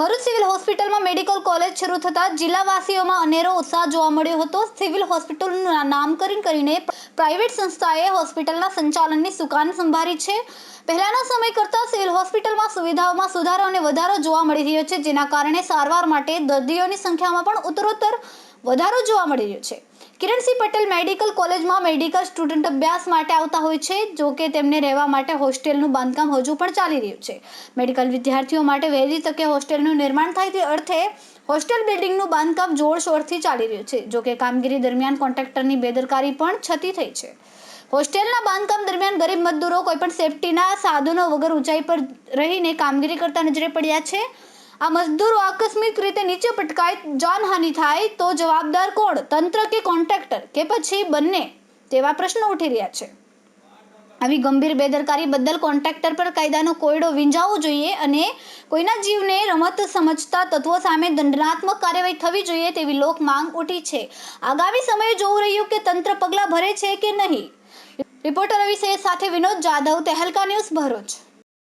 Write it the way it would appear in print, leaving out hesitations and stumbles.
Bharuch civil હોસ્પિટલમાં medical college શરૂ થતાં જિલ્લાવાસીઓમાં અનેરો ઉત્સાહ જોવા મળ્યો હતો। સિવિલ હોસ્પિટલનું નામકરણ કરીને પ્રાઇવેટ સંસ્થાએ હોસ્પિટલના સંચાલનની સુકાન સંભાળી છે। પહેલાના સમય કરતાં સિવિલ હોસ્પિટલમાં સુવિધાઓમાં સુધારો અને વધારો જોવા મળી રહ્યો છે, જેના કારણે સારવાર માટે દર્દીઓની સંખ્યામાં પણ ઉત્તરોત્તર વધારો જોવા મળી રહ્યો છે। કિરણસિંહ પટેલ મેડિકલ કોલેજમાં મેડિકલ સ્ટુડન્ટ અભ્યાસ માટે આવતા હોય છે, જો કે તેમને રહેવા માટે હોસ્ટેલનું બાંધકામ હજુ પણ ચાલી રહ્યું છે। મેડિકલ વિદ્યાર્થીઓ માટે વહેલી તકે હોસ્ટેલનું નિર્માણ થાય તે અર્થે હોસ્ટેલ બિલ્ડિંગનું બાંધકામ જોરશોરથી ચાલી રહ્યું છે। જો કે કામગીરી દરમિયાન કોન્ટ્રાક્ટરની બેદરકારી પણ છતી થઈ છે। હોસ્ટેલના બાંધકામ દરમિયાન ગરીબ મજદૂરો કોઈપણ સેફટીના સાધનો વગર ઊંચાઈ પર રહીને કામગીરી કરતા નજરે પડ્યા છે। આ મજદૂરો આકસ્મિક રીતે નીચે પટકાય, જાનહાનિ થાય તો જવાબદાર કોણ? તંત્ર કે કોન્ટ્રાક્ટર કે પછી બંને? તેવા પ્રશ્નો ઉઠી રહ્યા છે। આવી ગંભીર બેદરકારી બદલ કોન્ટ્રાક્ટર પર કાયદાનો કોયડો વીંજાવવો જોઈએ અને કોઈના જીવને રમત સમજતા તત્વો સામે દંડાત્મક કાર્યવાહી થવી જોઈએ તેવી લોક માંગ ઉઠી છે। આગામી સમયે જોવું રહ્યું કે તંત્ર પગલાં ભરે છે કે નહીં। રિપોર્ટર રવિ સાથે વિનોદ જાદવ, તહેલકા ન્યૂઝ, ભરૂચ।